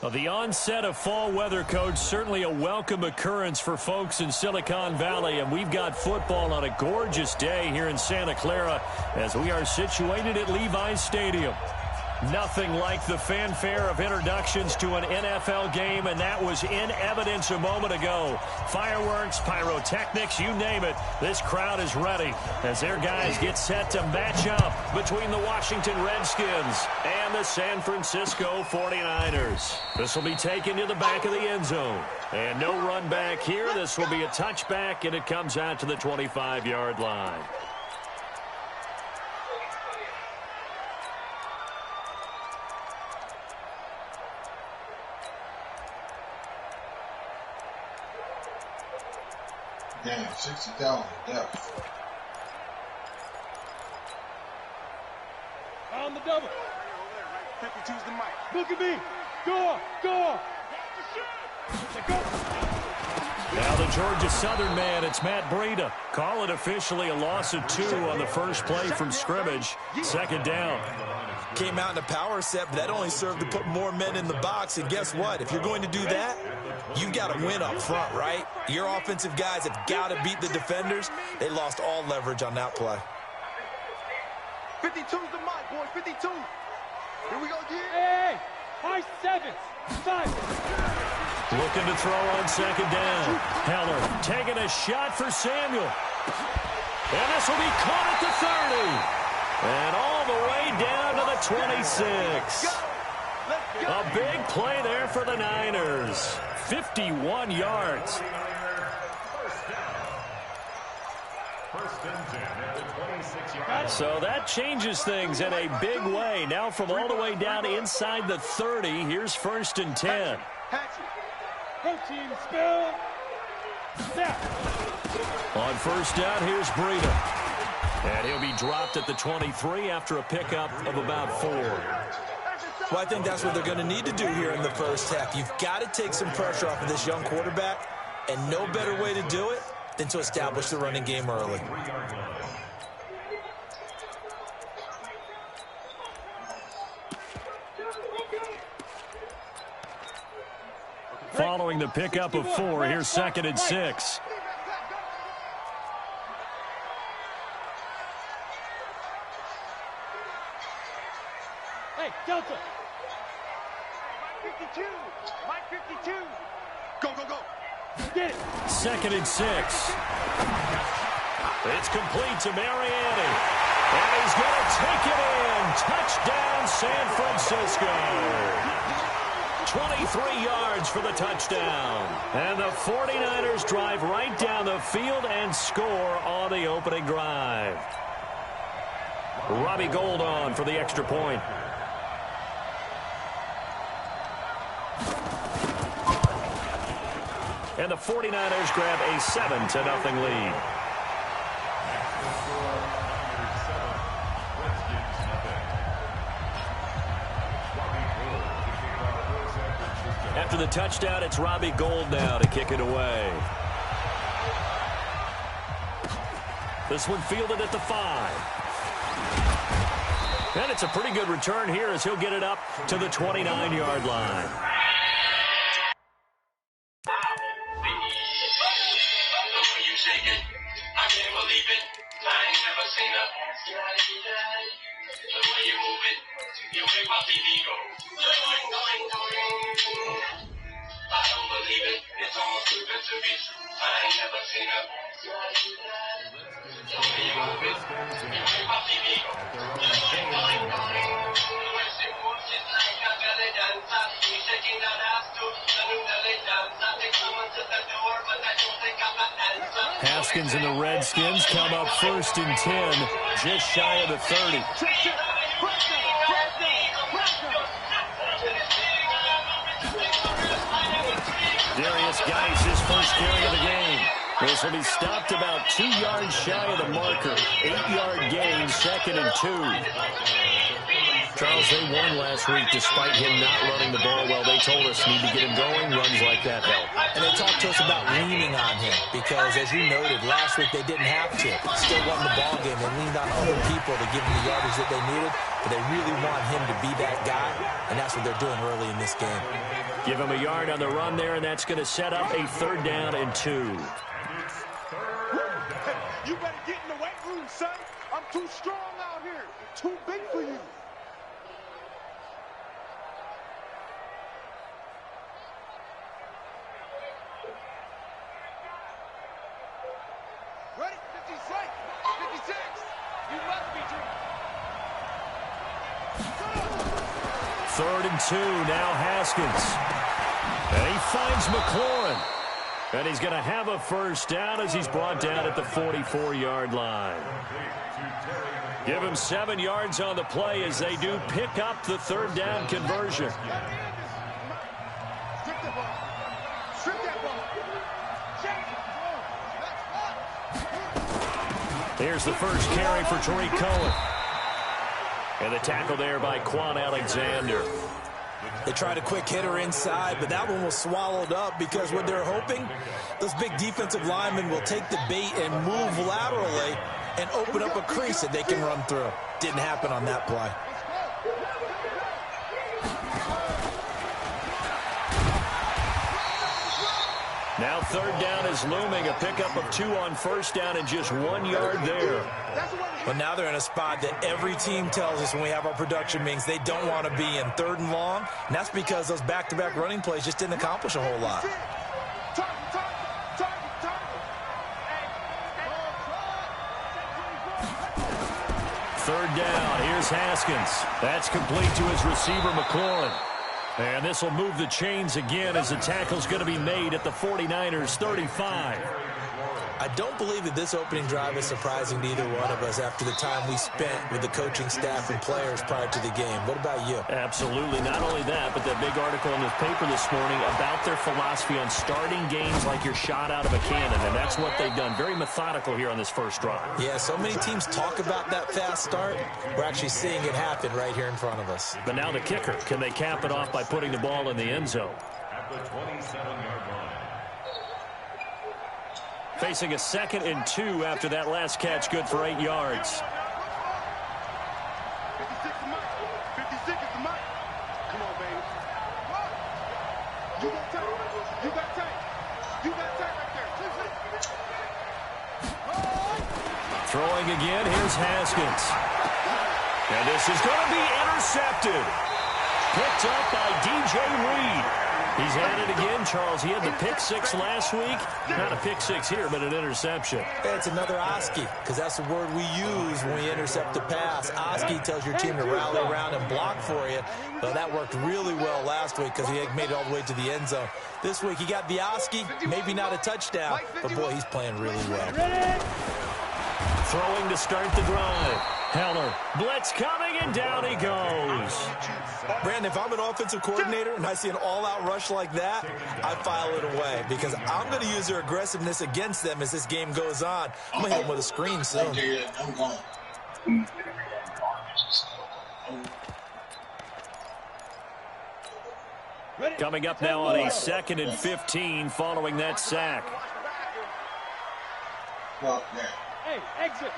Well, the onset of fall weather, Coach, certainly a welcome occurrence for folks in Silicon Valley, and we've got football on a gorgeous day here in Santa Clara as we are situated at Levi's Stadium. Nothing like the fanfare of introductions to an NFL game, and that was in evidence a moment ago. Fireworks, pyrotechnics, you name it. This crowd is ready as their guys get set to match up between the Washington Redskins and the San Francisco 49ers. This will be taken to the back of the end zone. And no run back here. This will be a touchback, and it comes out to the 25-yard line. Damn, 60,000 depth. On the double. 52's the mic. Look at me. Go. Now the Georgia Southern man, it's Matt Breida. Call it officially a loss of 2 on the first play from scrimmage. Second down. Came out in a power set, but that only served to put more men in the box. And guess what? If you're going to do that, you've got to win up front, right? Your offensive guys have got to beat the defenders. They lost all leverage on that play. 52's the mic, boys. 52. Here we go again. Hey, high sevens. 5. Looking to throw on second down. Heller taking a shot for Samuel. And this will be caught at the 30. And all the way down to the 26. A big play there for the Niners. 51 yards. So that changes things in a big way. Now from all the way down inside the 30, here's 1st and 10. Protein spill. On first down, here's Breida. And he'll be dropped at the 23 after a pickup of about 4. Well, I think that's what they're going to need to do here in the first half. You've got to take some pressure off of this young quarterback, and no better way to do it than to establish the running game early. Following the pickup of 4, here's 2nd and 6. Hey, Delta. Mike 52. Mike 52. Go. Get it. 2nd and 6. It's complete to Mariani. And he's going to take it in. Touchdown, San Francisco. 23 yards for the touchdown. And the 49ers drive right down the field and score on the opening drive. Robbie Gould on for the extra point. And the 49ers grab a 7-0 lead. After the touchdown, it's Robbie Gould now to kick it away. This one fielded at the 5. And it's a pretty good return here as he'll get it up to the 29-yard line. Haskins and the Redskins come up 1st and 10, just shy of the 30. Darius Geis, his first carry of the game. This will be stopped about 2 yards shy of the marker. 8-yard gain, 2nd and 2. Charles, they won last week despite him not running the ball well. They told us need to get him going. Runs like that help. And they talked to us about leaning on him because, as you noted, last week they didn't have to. Still won the ball game. They leaned on other people to give them the yardage that they needed, but they really want him to be that guy, and that's what they're doing early in this game. Give him a yard on the run there, and that's going to set up a 3rd down and 2. You better get in the weight room, son. I'm too strong out here. Too big for you. Ready? 56. 56. You must be dreaming. 3rd and 2. Now Haskins. And he finds McLaurin. And he's going to have a 1st down as he's brought down at the 44-yard line. Give him 7 yards on the play as they do pick up the 3rd down conversion. Here's the first carry for Tariq Cohen. And the tackle there by Quan Alexander. They tried a quick hitter inside, but that one was swallowed up because what they're hoping, those big defensive linemen will take the bait and move laterally and open up a crease that they can run through. Didn't happen on that play. Now 3rd down is looming. A pickup of 2 on 1st down and just 1 yard there. But now they're in a spot that every team tells us when we have our production meetings they don't want to be in, 3rd and long. And that's because those back-to-back running plays just didn't accomplish a whole lot. 3rd down. Here's Haskins. That's complete to his receiver, McLaurin. And this will move the chains again as the tackle's going to be made at the 49ers 35. I don't believe that this opening drive is surprising to either one of us after the time we spent with the coaching staff and players prior to the game. What about you? Absolutely. Not only that, but that big article in the paper this morning about their philosophy on starting games like you're shot out of a cannon, and that's what they've done. Very methodical here on this first drive. Yeah, so many teams talk about that fast start. We're actually seeing it happen right here in front of us. But now the kicker. Can they cap it off by putting the ball in the end zone? At the 27-yard line. Facing a 2nd and 2 after that last catch, good for 8 yards. 56 is Mike. 56 is Mike. Come on, baby. You got time. You got time. You got time right there. Throwing again, here's Haskins. And this is going to be intercepted. Picked up by DJ Reed. He's had it again, Charles. He had the pick 6 last week. Not a pick 6 here, but an interception. It's another Oski, because that's the word we use when we intercept a pass. Oski tells your team to rally around and block for you. But that worked really well last week because he made it all the way to the end zone. This week he got the Oski, maybe not a touchdown, but boy, he's playing really well. Throwing to start the drive. Heller, blitz coming, and down he goes. Brandon, if I'm an offensive coordinator and I see an all-out rush like that, I file it away because I'm going to use their aggressiveness against them as this game goes on. I'm going to hit them with a screen soon. I'm going. Coming up now on a 2nd and 15 following that sack. Well, yeah. Hey, exit.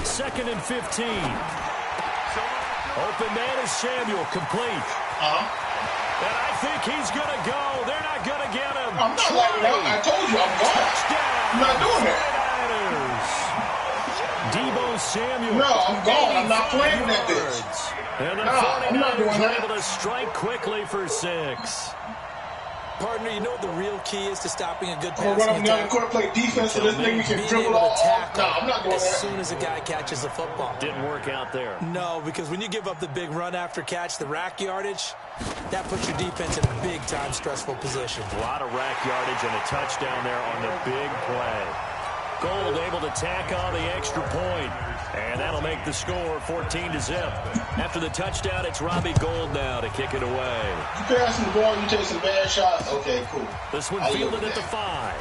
2nd and 15. Open man is Samuel, complete. And I think he's going to go. They're not going to get him. I'm not letting out. I told you I'm gone. Touchdown. I'm not doing that. Debo Samuel. No, I'm gone. I'm not playing that bitch. And the I'm not doing 49ers that. able to strike quickly for 6. Partner, you know what the real key is to stopping a good I'm gonna passing run up down the attack? court, play defense, so this thing we can Being dribble able to all. tackle No, I'm not doing as that. soon as a guy catches the football. Didn't work out there. No, because when you give up the big run after catch, the rack yardage, that puts your defense in a big-time stressful position. A lot of rack yardage and a touchdown there on the big play. Gold able to tack on the extra point. And that'll make the score 14-0. After the touchdown, it's Robbie Gould now to kick it away. You pass the ball, you take some bad shots. Okay, cool. This one I fielded live at the with 5.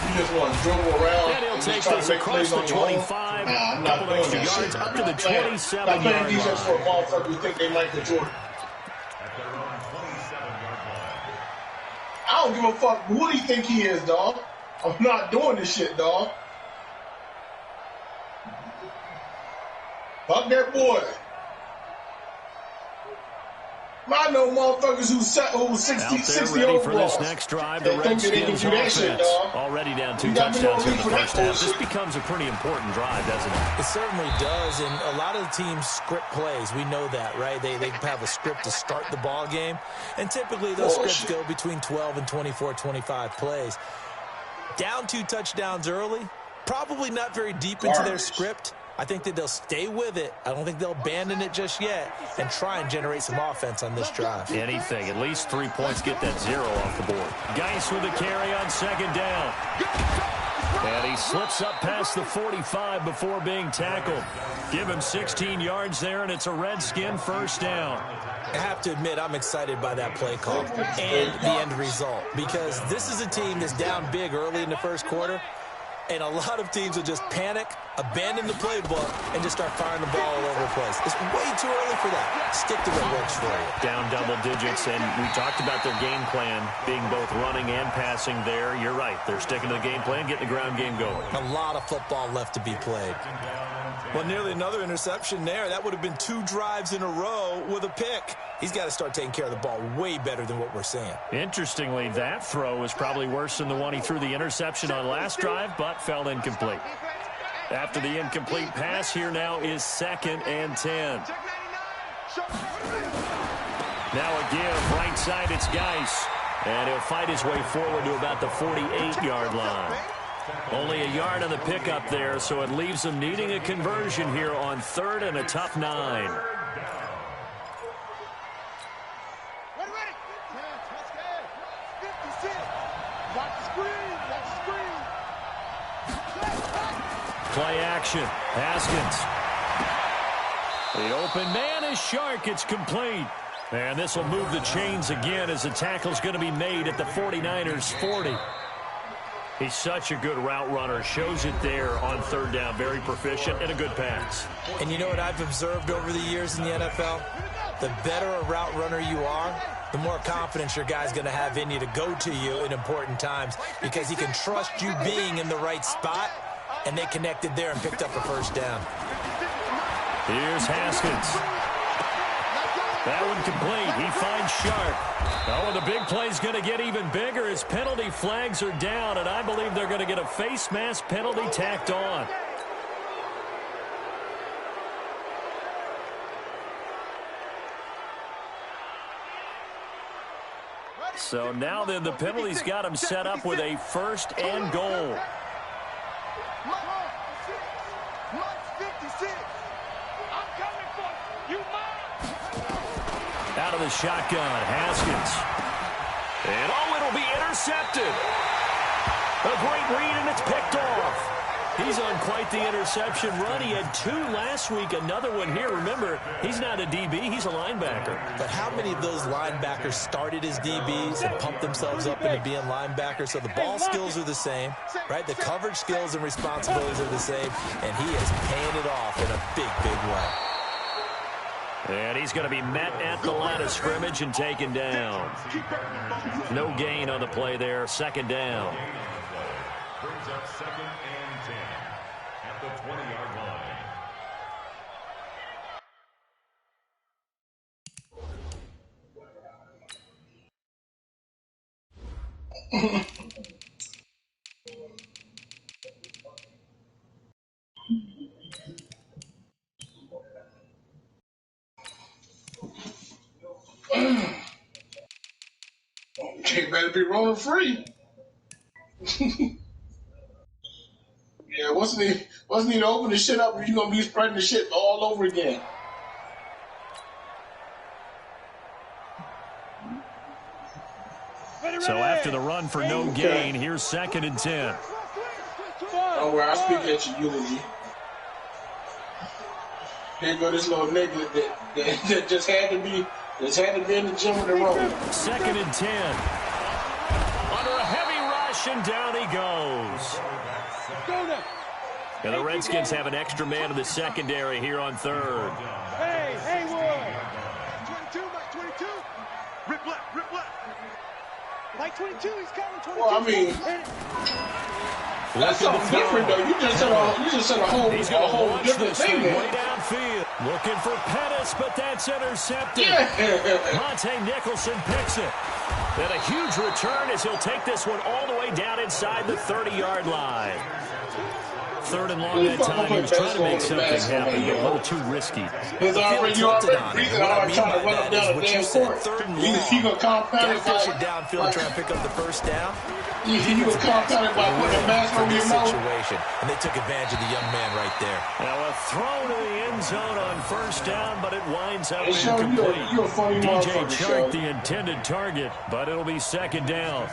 You just want to dribble around And he'll and take just try this to make across plays the on your own. 25, Nah, I'm not couple doing extra that yards shit. up to the Stop playing 27-yard defense for a line. motherfucker who think they Michael Jordan. At their own 27-yard line. I don't give a fuck who do you think he is, dog. I'm not doing this shit, dog. Fuck that boy. I know motherfuckers who's 60 Out there ready overall. for this next drive. The They think that they can Redskins do that shit, offense dog. already down 2 You got me touchdowns on in the for that first half. This bullshit. becomes a pretty important drive, doesn't it? It certainly does, and a lot of the teams script plays. We know that, right? They have a script to start the ball game, and typically those scripts go between 12 and 24, 25 plays. Down 2 touchdowns early, probably not very deep into their script. I think that they'll stay with it. I don't think they'll abandon it just yet and try and generate some offense on this drive. Anything. At least 3 points. Get that 0 off the board. Geis with a carry on second down. And he slips up past the 45 before being tackled. Give him 16 yards there, and it's a Redskin first down. I have to admit, I'm excited by that play call and the end result, because this is a team that's down big early in the first quarter, and a lot of teams will just panic, abandon the playbook, and just start firing the ball all over the place. It's way too early for that. Stick to what works for you. Down double digits, and we talked about their game plan being both running and passing there. You're right. They're sticking to the game plan, getting the ground game going. A lot of football left to be played. Well, nearly another interception there. That would have been 2 drives in a row with a pick. He's got to start taking care of the ball way better than what we're seeing. Interestingly, that throw was probably worse than the one he threw the interception on last drive, but fell incomplete. After the incomplete pass, here now is 2nd and 10. Now a give, right side, it's Geis. And he'll fight his way forward to about the 48-yard line. Only a yard on the pickup there, so it leaves them needing a conversion here on 3rd and a tough 9. Play action. Haskins. The open man is Shark. It's complete. And this will move the chains again as the tackle's going to be made at the 49ers 40. He's such a good route runner. Shows it there on 3rd down. Very proficient and a good pass. And you know what I've observed over the years in the NFL? The better a route runner you are, the more confidence your guy's going to have in you to go to you in important times, because he can trust you being in the right spot, and they connected there and picked up a first down. Here's Haskins. That one complete. He finds Sharp. Oh, and the big play's going to get even bigger as penalty flags are down, and I believe they're going to get a face mask penalty tacked on. So now then the penalty's got him set up with a 1st and goal. Out of the shotgun, Haskins. And oh, it'll be intercepted. A great read, and it's picked off. He's on quite the interception run. He had 2 last week, another one here. Remember, he's not a DB, he's a linebacker. But how many of those linebackers started as DBs and pumped themselves up into being linebackers? So the ball skills are the same, right? The coverage skills and responsibilities are the same, and he is paying it off in a big, big way. And he's going to be met at the line of scrimmage and taken down. No gain on the play there. 2nd down. Brings up 2nd and 10 at the 20-yard line. They better be rolling free. Yeah, wasn't he to open the shit up, you're gonna be spreading the shit all over again. So after the run for no gain, here's 2nd and 10. Oh, well, I speak at your eulogy. Here go this little nigga that just had to be in the gym with the road. 2nd and 10. Under a heavy rush. rush, and down he goes. And the Redskins have an extra man in the secondary here on third. Hey, Haywood. 22, Mike 22. Rip left, rip left. Mike 22, he's coming. 22. Well, I mean, that's something different, though. You just said a whole different thing there. Way downfield. Looking for Pettis, but that's intercepted. Yeah. Monte Nicholson picks it. And a huge return as he'll take this one all the way down inside the 30-yard line. Third and long that time. He was trying to make something happen, but a little too risky. You already breathing hard trying to run up down the damn court. You gonna compound it by downfield and try and pick up the first down. You gonna compound it by putting a mask over your mouth. And they took advantage of the young man right there. Now a throw to the end zone on first down, but it winds up Show, incomplete. you're a funny DJ Chark, Show. the intended target, but it'll be second down.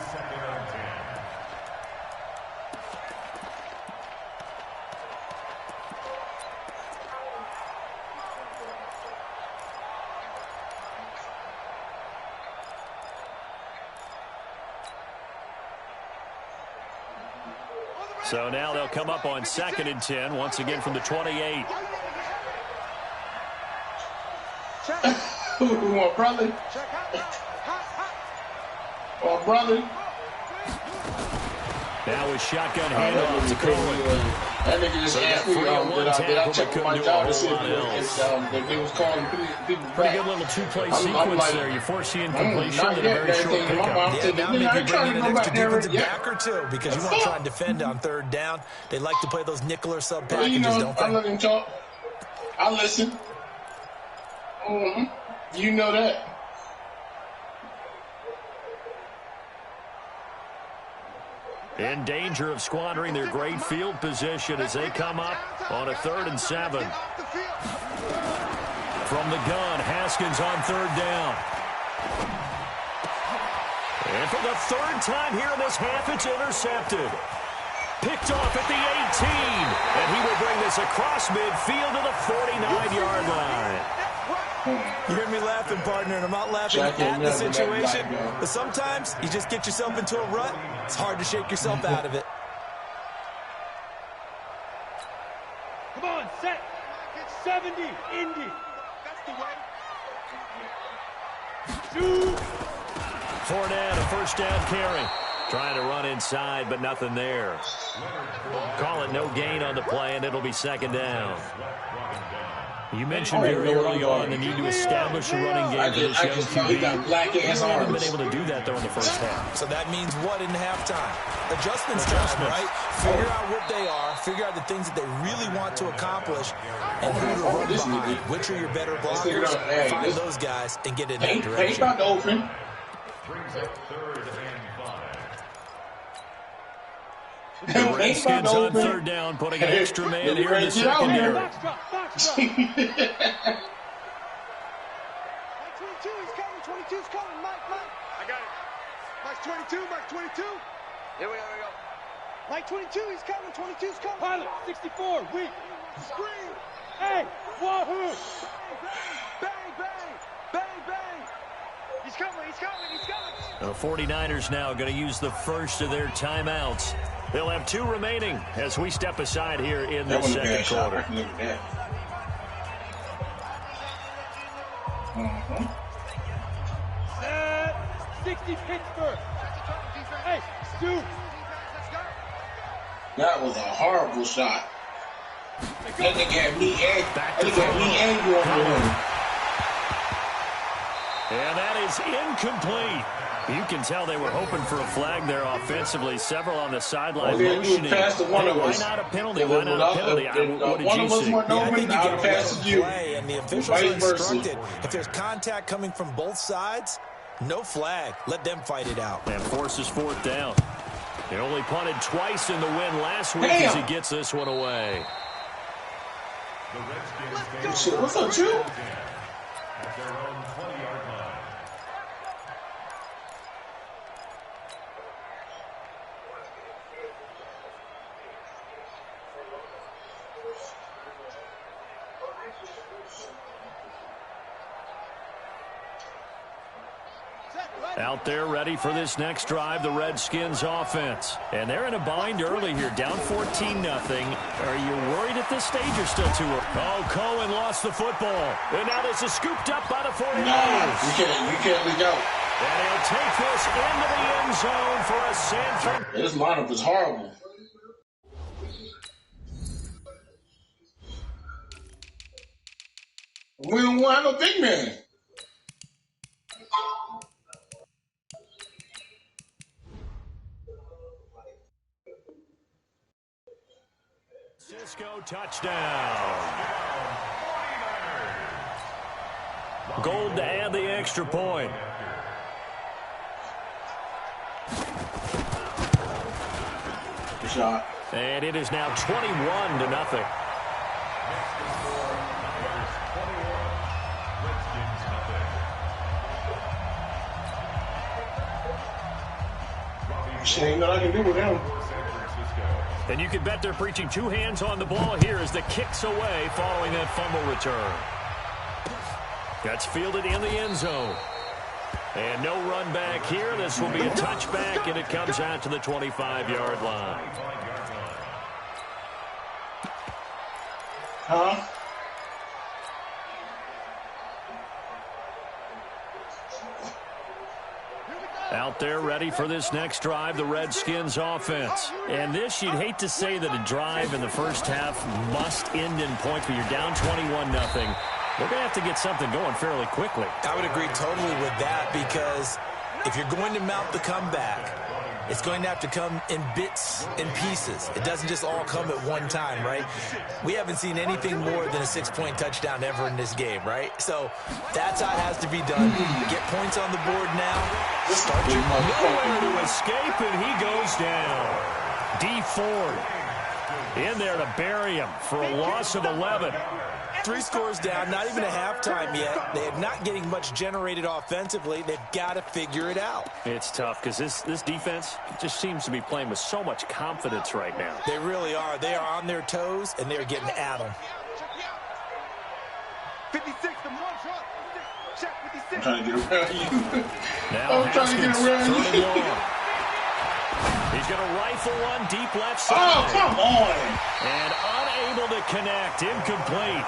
So now they'll come up on 2nd and 10, once again from the 28. Who want brother? Oh, brother. Now with shotgun handoff to Cohen. That nigga just asked me, did I check with my job to see if they was calling people back? Pretty good little two-play sequence there. You force the incompletion and a very short pickup. Yeah, now maybe bring in an extra defensive back or two because you want to try and defend on third down. They like to play those nickel or sub packages, don't they? I let him talk. I listen. You know that. In danger of squandering their great field position as they come up on a 3rd and 7. From the gun, Haskins on 3rd down. And for the 3rd time here in this half, it's intercepted. Picked off at the 18. And he will bring this across midfield to the 49-yard line. You hear me laughing, partner, and I'm not laughing at the situation. But sometimes you just get yourself into a rut. It's hard to shake yourself out of it. Come on, set. 70, Indy. That's the way. 2. Fournette, a first down carry. Trying to run inside, but nothing there. Call it no gain on the play, and it'll be 2nd down. You mentioned very early on the need to establish a running game for this young QB. They haven't been able to do that, though, in the first half. So that means what in halftime? Adjustments time, right? Figure out what they are, figure out the things that they really want to accomplish, and who to run behind. Which are your better blockers? Find those guys and get in that direction. Ain't about to open. Brings up 3rd and 5. The Redskins on 3rd down, putting an extra man here in the secondary. Mike 22, he's coming. 22's coming. Mike. I got it. Mike 22, Mike 22. Here we go. Mike 22, he's coming. 22's coming. Pilot, 64, weak. Scream. Hey, wahoo. Bang, bang, bang, bang, bang. He's coming. The 49ers now going to use the first of their timeouts. They'll have 2 remaining as we step aside here in the second quarter. Set. 60 Pittsburgh. Hey, Stu. That was a horrible shot. That nigga had me angry over him. And that is incomplete. You can tell they were hoping for a flag there offensively. Several on the sideline motioning. Why not a penalty? Why not a penalty? What did you see? I think you get a play, and the officials are instructed. If there's contact coming from both sides, no flag. Let them fight it out. And forces 4th down. He only punted twice in the win last week as he gets this one away. What's up, Drew? At their own 20-yard line. Out there ready for this next drive, the Redskins offense. And they're in a bind early here, down 14-0. Are you worried at this stage or still too early? Oh, Cohen lost the football. And now this is scooped up by the 49ers. Nah, you can't leak out. And he'll take this into the end zone for a San Francisco. This lineup is horrible. We don't want no big man. Cisco touchdown. Gold to add the extra point. Good shot. And it is now 21-0. Shit, ain't nothing I can do with him. And you can bet they're preaching two hands on the ball here as the kick's away following that fumble return. That's fielded in the end zone. And no run back here. This will be a touchback, and it comes out to the 25-yard line. Huh? Out there ready for this next drive, the Redskins offense. And this, you'd hate to say that a drive in the first half must end in points, but you're down 21-0. They're going to have to get something going fairly quickly. I would agree totally with that, because if you're going to mount the comeback, it's going to have to come in bits and pieces. It doesn't just all come at one time, right? We haven't seen anything more than a 6-point touchdown ever in this game, right? So that's how it has to be done. Get points on the board now. Start your nowhere to escape, and he goes down. D Ford in there to bury him for a loss of 11. 3 scores down, not even a halftime yet. They're not getting much generated offensively. They've got to figure it out. It's tough because this defense just seems to be playing with so much confidence right now. They really are. They are on their toes, and they're getting at them. 56, the one shot. Check 56. I'm trying to get around you. Now I'm trying to get around you. He's going to rifle one deep left side. Oh, come on. And unable to connect. Incomplete.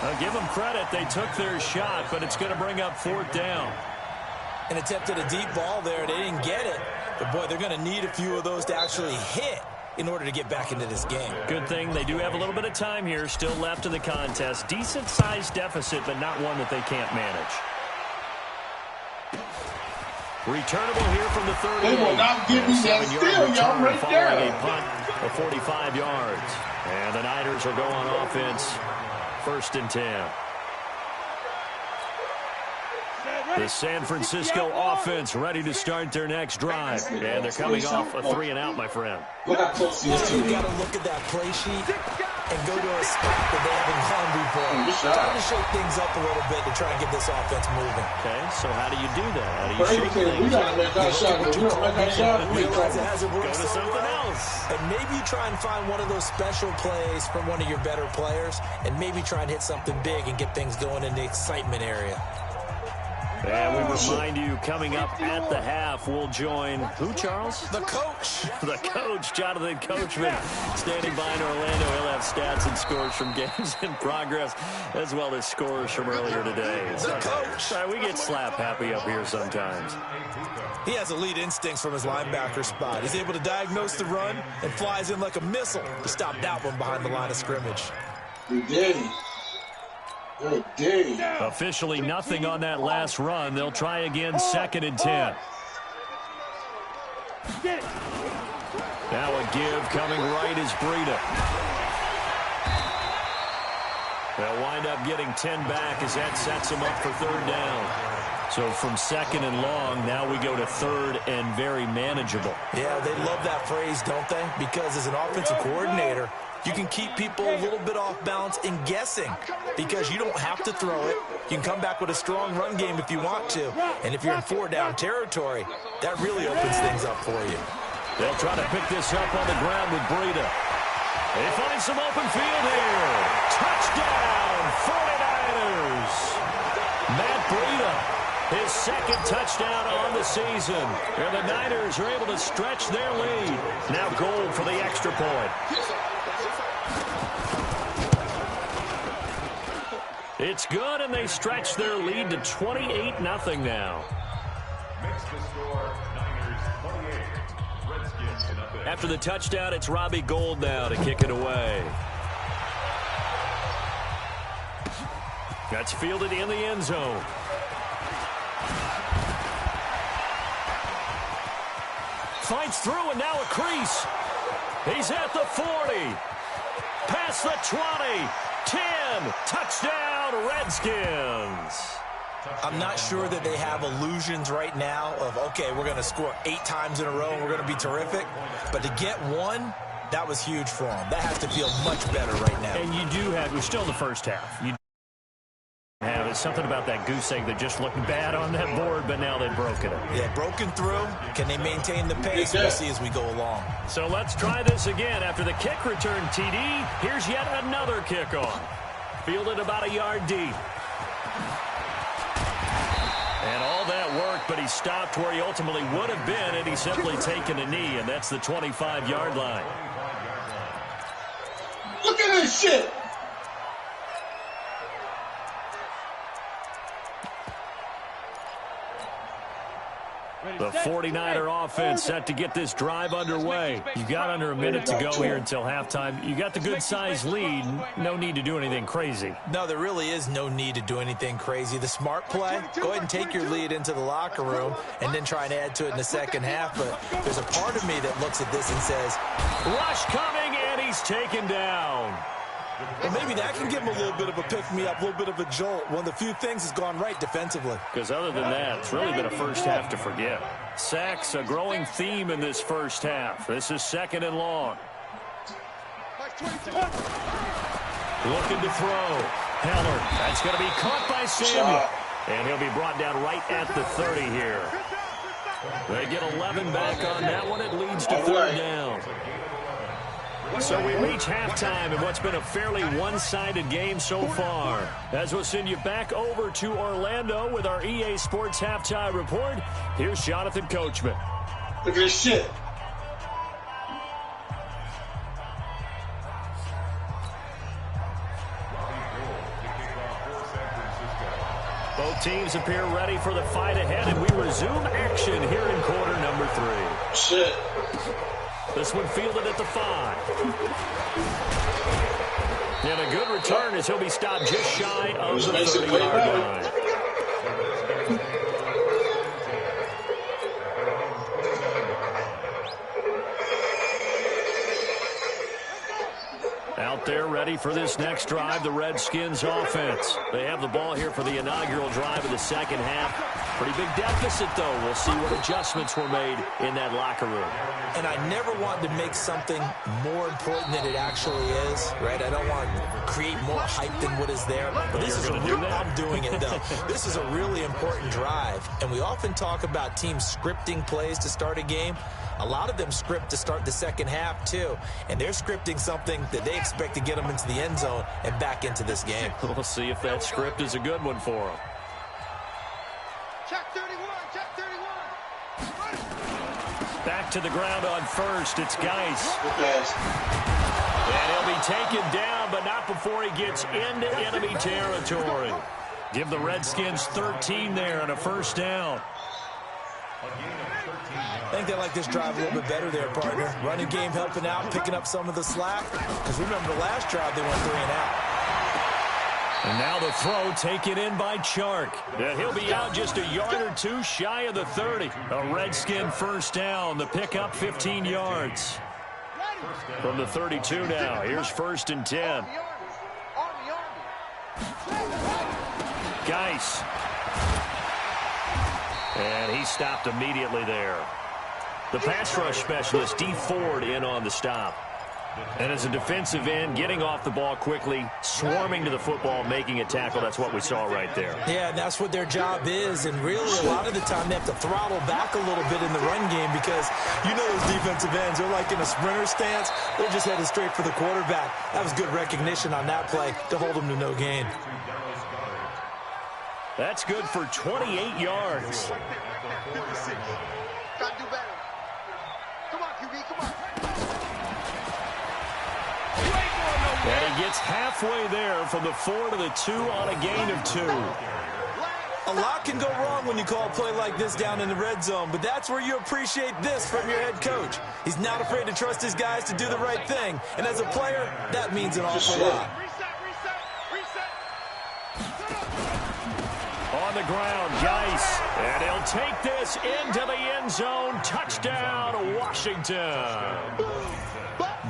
I'll give them credit. They took their shot, but it's going to bring up 4th down. And attempted a deep ball there. They didn't get it. But, boy, they're going to need a few of those to actually hit in order to get back into this game. Good thing they do have a little bit of time here still left in the contest. Decent-sized deficit, but not one that they can't manage. Returnable here from the 30. They will not give me that steal, y'all, right following there. a punt of 45 yards. And the Niners will go on offense. 1st and 10. The San Francisco offense ready to start their next drive. And they're coming off a 3-and-out, my friend. Look how close he is to You've me. got to look at that play sheet and go to a spot that they haven't gone before. Good shot. Trying to shake things up a little bit to try and get this offense moving. Okay, so how do you do that? How do you But shake we things got to up? make that shot. If we don't make that shot, we Realize it trouble. hasn't Go worked to so something well. else. And maybe you try and find one of those special plays from one of your better players, and maybe try and hit something big and get things going in the excitement area. And we remind you, coming up at the half, we'll join who, Charles? The coach. The coach, Jonathan Coachman, standing by in Orlando. He'll have stats and scores from games in progress, as well as scores from earlier today. The coach. We get slap happy up here sometimes. He has elite instincts from his linebacker spot. He's able to diagnose the run and flies in like a missile to stop that one behind the line of scrimmage. Good day. Good day. Officially nothing on that last run. They'll try again, 2nd and 10. Now a give coming right is Breida. They'll wind up getting 10 back as that sets them up for 3rd down. So from 2nd and long, now we go to 3rd and very manageable. Yeah, they love that phrase, don't they? Because as an offensive coordinator, you can keep people a little bit off balance and guessing because you don't have to throw it. You can come back with a strong run game if you want to. And if you're in 4-down territory, that really opens things up for you. They'll try to pick this up on the ground with Breida. They find some open field here. Touchdown, 49ers. Matt Breida His second touchdown on the season. And the Niners are able to stretch their lead. Now Gold for the extra point. It's good, and they stretch their lead to 28-0 now. Makes the score Niners 28. Redskins nothing. After the touchdown, it's Robbie Gould now to kick it away. That's fielded in the end zone. Fights through, and now a crease. He's at the 40. Past the 20. 10. Touchdown, Redskins. I'm not sure that they have illusions right now of, okay, we're going to score 8 times in a row and we're going to be terrific. But to get one, that was huge for them. That has to feel much better right now. And you do have, we're still in the first half. You have it's something about that goose egg that just looked bad on that board, but now they've broken it. Yeah, broken through. Can they maintain the pace? We'll see as we go along. So let's try this again. After the kick return TD, here's yet another kickoff. Fielded about a yard deep. And all that work, but he stopped where he ultimately would have been, and he's simply taken a knee, and that's the 25-yard line. Look at this shit. The 49er offense set to get this drive underway. You've got under a minute to go here until halftime. You got the good-sized lead. No need to do anything crazy. No, there really is no need to do anything crazy. The smart play, go ahead and take your lead into the locker room and then try and add to it in the second half. But there's a part of me that looks at this and says, rush coming, and he's taken down. Well, maybe that can give him a little bit of a pick-me-up, a little bit of a jolt. One of the few things has gone right defensively. Because other than that, it's really been a first half to forget. Sacks, a growing theme in this first half. This is 2nd and long. Looking to throw. Heller, that's going to be caught by Samuel. And he'll be brought down right at the 30 here. They get 11 back on that one. It leads to 3rd down. So we reach halftime in what's been a fairly one-sided game so far. As we'll send you back over to Orlando with our EA Sports Halftime Report, here's Jonathan Coachman. Look at this shit. Both teams appear ready for the fight ahead, and we resume action here in quarter number 3. Shit. This one fielded at the 5. And a good return as he'll be stopped just shy of the 30-yard line. Out there ready for this next drive, the Redskins offense. They have the ball here for the inaugural drive of the second half. Pretty big deficit, though. We'll see what adjustments were made in that locker room. And I never want to make something more important than it actually is, right? I don't want to create more hype than what is there. But this is I'm doing it, though. This is a really important drive. And we often talk about teams scripting plays to start a game. A lot of them script to start the second half, too. And they're scripting something that they expect to get them into the end zone and back into this game. We'll see if that script is a good one for them. Check 31, check 31. Back to the ground on first. It's Geis. And he'll be taken down, but not before he gets into enemy territory. Give the Redskins 13 there and a first down. I think they like this drive a little bit better there, partner. Running game helping out, picking up some of the slack. Because remember the last drive, they went 3 and out. And now the throw taken in by Chark. And he'll be out just a yard or two shy of the 30. A Redskin first down. The pickup 15 yards. From the 32 now. Here's 1st and 10. Geis. And he stopped immediately there. The pass rush specialist, D. Ford, in on the stop. And as a defensive end, getting off the ball quickly, swarming to the football, making a tackle, that's what we saw right there. Yeah, and that's what their job is. And really, a lot of the time, they have to throttle back a little bit in the run game because you know those defensive ends, they're like in a sprinter stance. They're just headed straight for the quarterback. That was good recognition on that play to hold them to no gain. That's good for 28 yards. 56. Gotta do better. Come on, QB, come on. And he gets halfway there from the 4 to the 2 on a gain of 2. A lot can go wrong when you call a play like this down in the red zone, but that's where you appreciate this from your head coach. He's not afraid to trust his guys to do the right thing, and as a player, that means an awful lot. On the ground, Geis, and he'll take this into the end zone. Touchdown, Washington.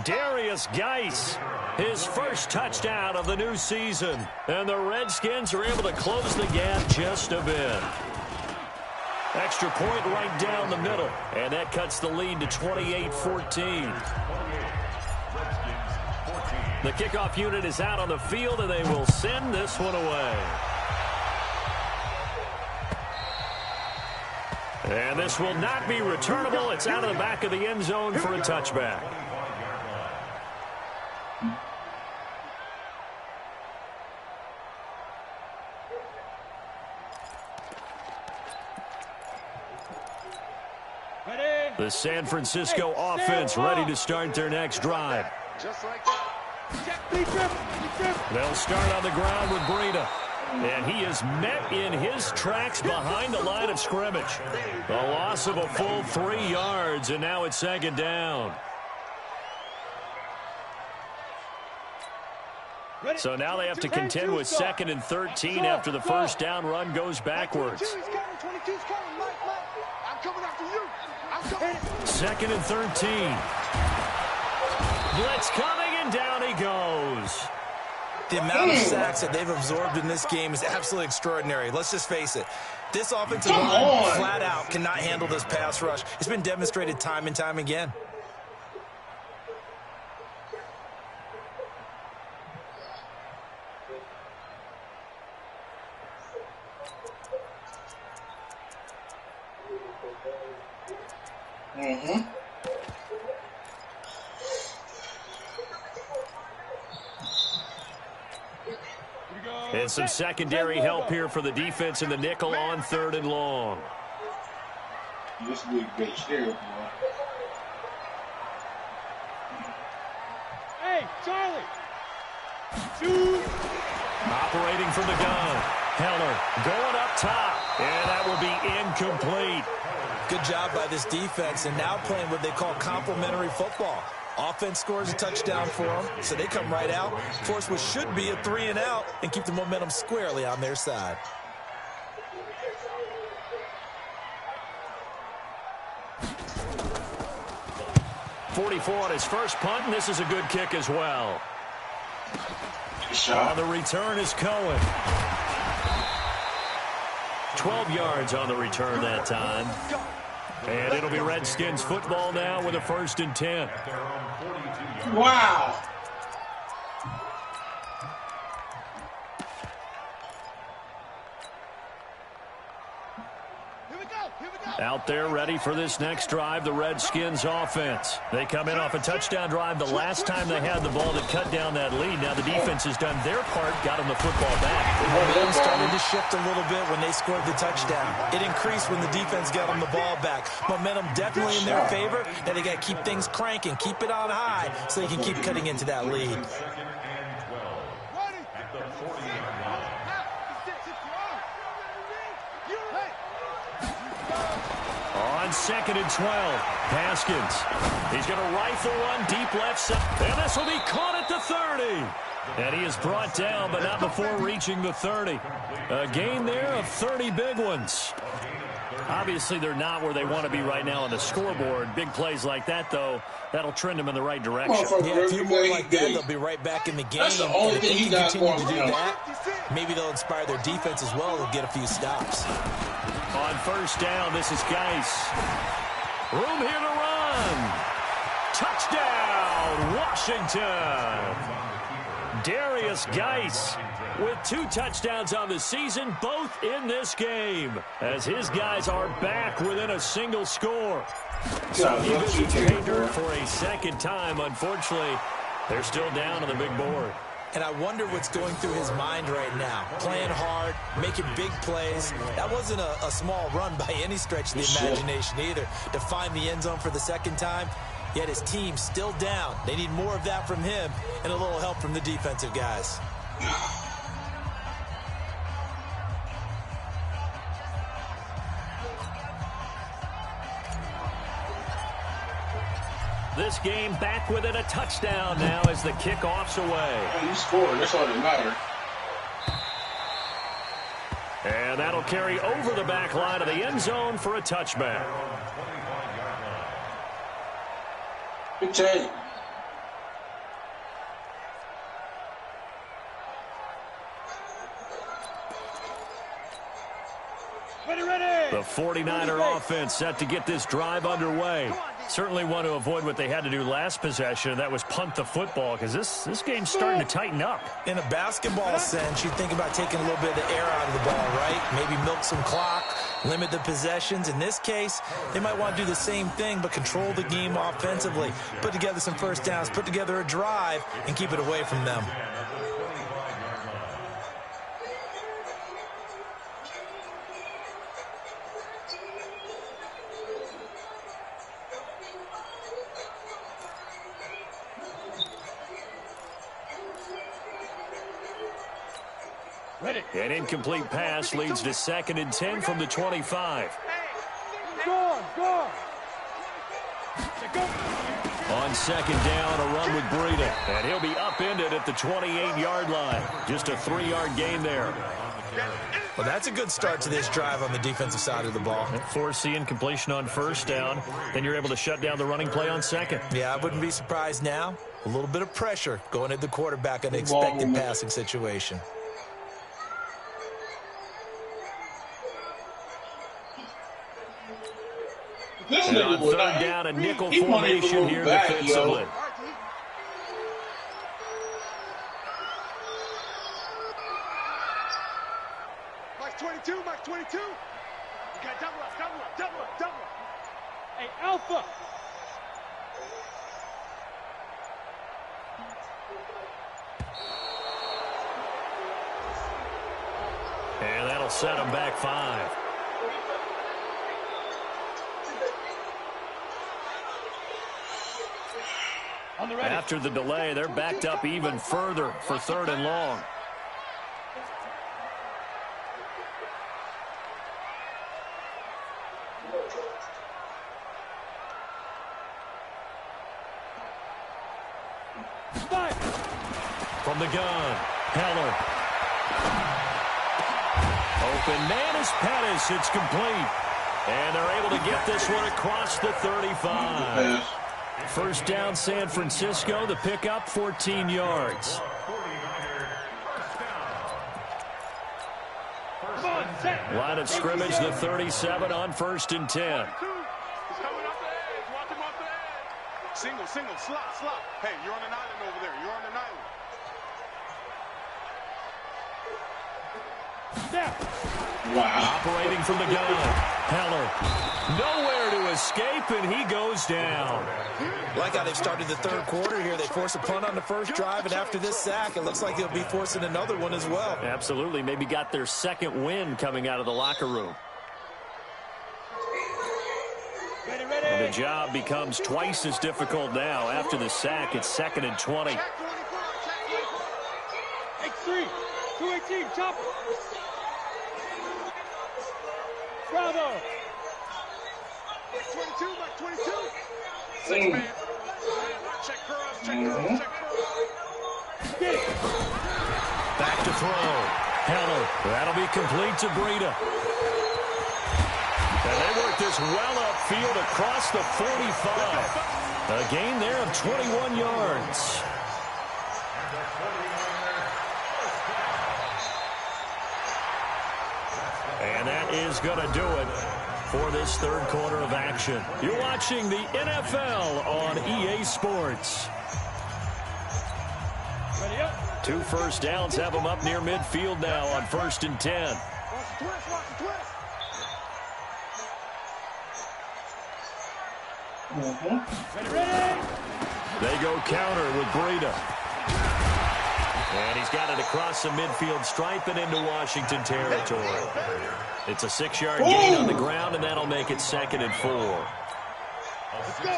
Darius Geis, his first touchdown of the new season. And the Redskins are able to close the gap just a bit. Extra point right down the middle. And that cuts the lead to 28-14. The kickoff unit is out on the field, and they will send this one away. And this will not be returnable. It's out of the back of the end zone for a touchback. The San Francisco offense ready to start their next drive. Just like that. They'll start on the ground with Breida. And he is met in his tracks behind the line of scrimmage. A loss of a full 3 yards, and now it's second down. So now they have to contend with 2nd and 13 after the first down run goes backwards. 2nd and 13. Blitz coming, and down he goes. The amount of sacks that they've absorbed in this game is absolutely extraordinary. Let's just face it. This offensive line, flat out, cannot handle this pass rush. It's been demonstrated time and time again. And some secondary help here for the defense in the nickel on 3rd and long. This league base here, boy. Hey, Charlie. Operating from the gun. Heller going up top. And that will be incomplete. Good job by this defense, and now playing what they call complementary football. Offense scores a touchdown for them, so they come right out, force what should be a 3-and-out, and keep the momentum squarely on their side. .44 on his first punt, and this is a good kick as well. The return is Cohen. 12 yards on the return that time. And it'll be Redskins football now with a 1st and 10. Wow. Out there ready for this next drive, the Redskins offense. They come in off a touchdown drive the last time they had the ball to cut down that lead. Now the defense has done their part, got them the football back. Momentum started to shift a little bit when they scored the touchdown. It increased when the defense got them the ball back. Momentum definitely in their favor. Now they got to keep things cranking, keep it on high so they can keep cutting into that lead. On 2nd and 12, Haskins. He's going to rifle one deep left side. And this will be caught at the 30. And he is brought down, but not before reaching the 30. A gain there of 30 big ones. Obviously, they're not where they want to be right now on the scoreboard. Big plays like that, though, that'll trend them in the right direction. Yeah, a few more like that, they'll be right back in the game. That's the only thing he got continue to do going. that, maybe they'll inspire their defense as well. They'll get a few stops. On 1st down, this is Geis. Room here to run. Touchdown, Washington. Darius Geis with 2 touchdowns on the season, both in this game, as his guys are back within a single score. So he visits Ranger for a 2nd time. Unfortunately, they're still down on the big board. And I wonder what's going through his mind right now. Playing hard, making big plays. That wasn't a small run by any stretch of the imagination either. To find the end zone for the second time, yet his team still down. They need more of that from him and a little help from the defensive guys. This game back within a touchdown now as the kickoff's away. He scored. That's all that matters. And that'll carry over the back line of the end zone for a touchback. Good take. The 49er offense set to get this drive underway. Certainly want to avoid what they had to do last possession, and that was punt the football, because this game's starting to tighten up. In a basketball sense, you think about taking a little bit of the air out of the ball, right? Maybe milk some clock, limit the possessions. In this case, they might want to do the same thing, but control the game offensively. Put together some first downs, put together a drive, and keep it away from them. An incomplete pass leads to 2nd and 10 from the 25. On 2nd down, a run with Breida. And he'll be upended at the 28-yard line. Just a 3-yard gain there. Well, that's a good start to this drive on the defensive side of the ball. Force the incompletion on 1st down. Then you're able to shut down the running play on 2nd. Yeah, I wouldn't be surprised now. A little bit of pressure going at the quarterback in an expected passing situation. And on 3rd down, a nickel formation here defensively. Mike 22, Mike 22. You got double up, double up, double up, double up. Hey, Alpha. And that'll set him back 5. After the delay, they're backed up even further for 3rd and long. From the gun, Heller. Open man is Pettis. It's complete. And they're able to get this one across the 35. First down, San Francisco. The pickup, 14 yards. Line of scrimmage, the 37 on 1st and 10. He's coming off the edge. Watch him off the edge. Single, slot, slot. Hey, you're on an island over there. You're on an island. Wow. Operating from the gun. Heller. Nowhere to escape, and he goes down. Like how they've started the 3rd quarter here. They force a punt on the first drive, and after this sack, it looks like they'll be forcing another one as well. Absolutely. Maybe got their 2nd win coming out of the locker room. And the job becomes twice as difficult now. After the sack, it's 2nd and 20. X3, 218, chopper. Bravo. Mike 22, Mike 22. 6-man. Check curls, check curls, check curls. Get it. Back to throw. Heller. That'll be complete to Breida. And they work this well upfield across the 45. A gain there of 21 yards. And that is going to do it for this 3rd quarter of action. You're watching the NFL on EA Sports. Ready up. 2 first downs have them up near midfield now on 1st and 10. Watch the twist, watch the twist. Mm-hmm. Ready. They go counter with Breida. And he's got it across the midfield stripe and into Washington territory. It's a 6-yard gain on the ground, and that'll make it 2nd and 4.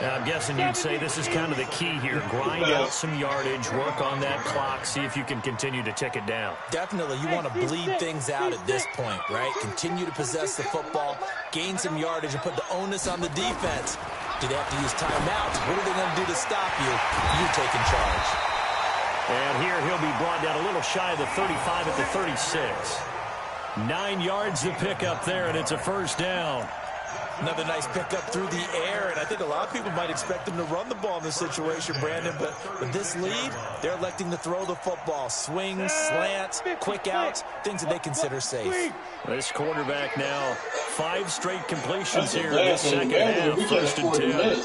Now, I'm guessing you'd say this is kind of the key here. Grind out some yardage, work on that clock, see if you can continue to tick it down. Definitely. You want to bleed things out at this point, right? Continue to possess the football, gain some yardage, and put the onus on the defense. Do they have to use timeouts? What are they going to do to stop you? You taking charge. And here he'll be brought down a little shy of the 35 at the 36. 9 yards to pick up there, and it's a 1st down. Another nice pickup through the air, and I think a lot of people might expect them to run the ball in this situation, Brandon, but with this lead, they're electing to throw the football. Swings, slants, quick outs, things that they consider safe. This quarterback now, 5 straight completions here in the second half, 1st and 10.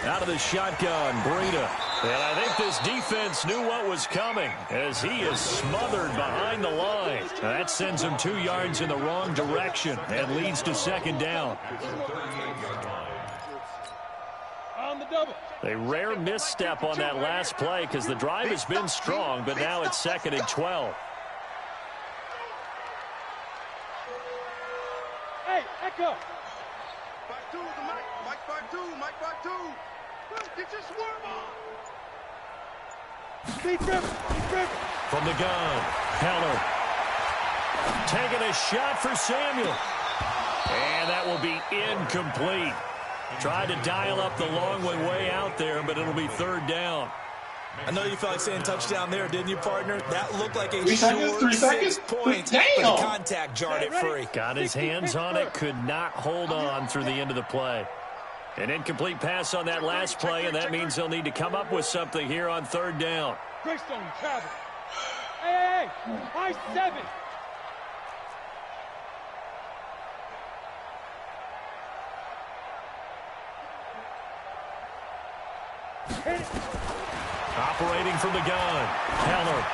Out of the shotgun, Breida. And I think this defense knew what was coming as he is smothered behind the line. That sends him 2 yards in the wrong direction and leads to 2nd down. On the double. A rare misstep on that last play because the drive has been strong, but now it's 2nd and 12. Hey, Echo. 5-2, Mike 5-2, Mike 5-2. Get your swarm on. From the gun, Heller taking a shot for Samuel. And that will be incomplete. Tried to dial up the long way out there, but it'll be 3rd down. I know you felt like saying touchdown there, didn't you, partner? That looked like a 3 seconds, 3 seconds. 6 points, Damn. but the contact jarred it free. Got his hands on it, could not hold on through the end of the play. An incomplete pass on that last play, and that means they'll need to come up with something here on 3rd down. Greystone travel. Hey, high 7. Operating from the gun, Heller.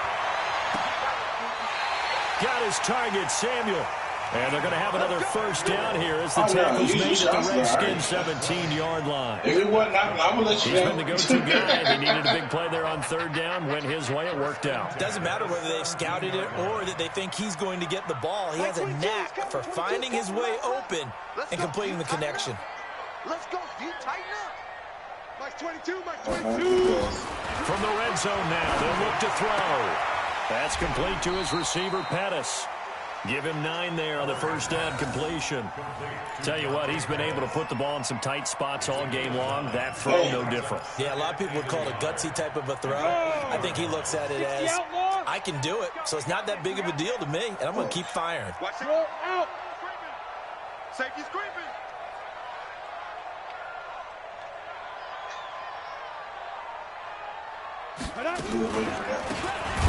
Got his target, Samuel. And they're going to have another 1st down here as the tackle's made at the Redskins' 17-yard line. If it wasn't, I would let you He's been the go-to guy. He needed a big play there on 3rd down. Went his way. It worked out. Doesn't matter whether they've scouted it or that they think he's going to get the ball. He has a knack for finding his way open and completing the connection. Let's go. You tighten up. Mike 22, Mike 22. From the red zone now, they'll look to throw. That's complete to his receiver, Pettis. Give him 9 there on the 1st down completion. Tell you what, he's been able to put the ball in some tight spots all game long. That throw, no different. Yeah, a lot of people would call it a gutsy type of a throw. I think he looks at it as, I can do it, so it's not that big of a deal to me, and I'm going to keep firing. Watch it. Out. Safety's creeping.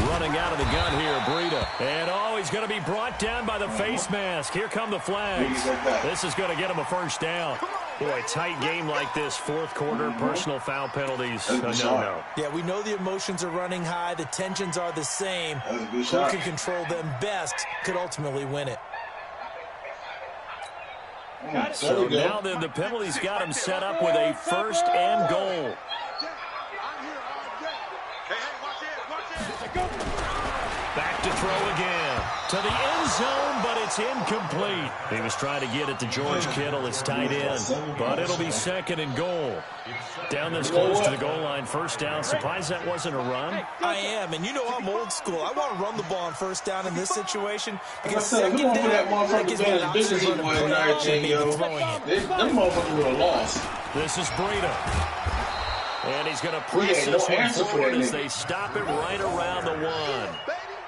Running out of the gun here, Breida. And, he's going to be brought down by the face mask. Here come the flags. This is going to get him a 1st down. Boy, tight game like this, 4th quarter, personal foul penalties, a no-no. Yeah, we know the emotions are running high. The tensions are the same. Who can control them best could ultimately win it. So now then, the penalties got him set up with a 1st and goal. Back to throw again. To the end zone, but it's incomplete. He was trying to get it to George Kittle, his tight end. But it'll be 2nd and goal. Down this close to the goal line, 1st down. Surprised that wasn't a run? I am, and you know I'm old school. I want to run the ball on 1st down in this situation because we 2nd don't put down, that that gives me an option to run and play action and throwing it. Them motherfuckers would have lost. This is Breida. And he's going to press this one forward as they stop it right around the 1.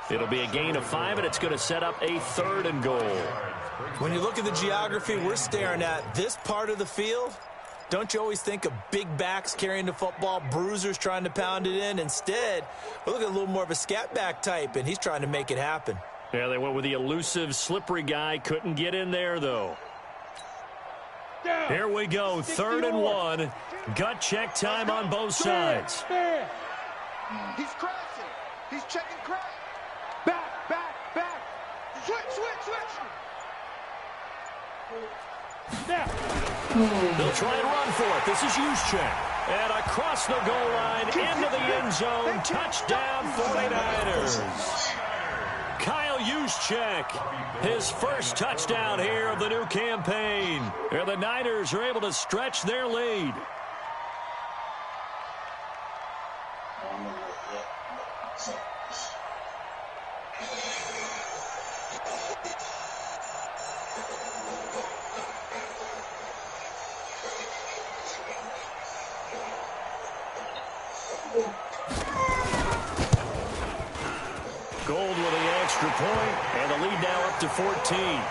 It'll be a gain of 5, and it's going to set up a 3rd and goal. When you look at the geography we're staring at, this part of the field, don't you always think of big backs carrying the football, bruisers trying to pound it in? Instead, we look at a little more of a scat back type, and he's trying to make it happen. Yeah, they went with the elusive, slippery guy. Couldn't get in there, though. Here we go, 3rd and 1. Gut check time on both sides. He's crashing. He's checking crash. Back. Switch. They'll try and run for it. This is Juszczyk. And across the goal line, into the end zone, touchdown 49ers. Kyle Juszczyk, his first touchdown here of the new campaign. And the Niners are able to stretch their lead. Gold with the extra point, and the lead now up to 14.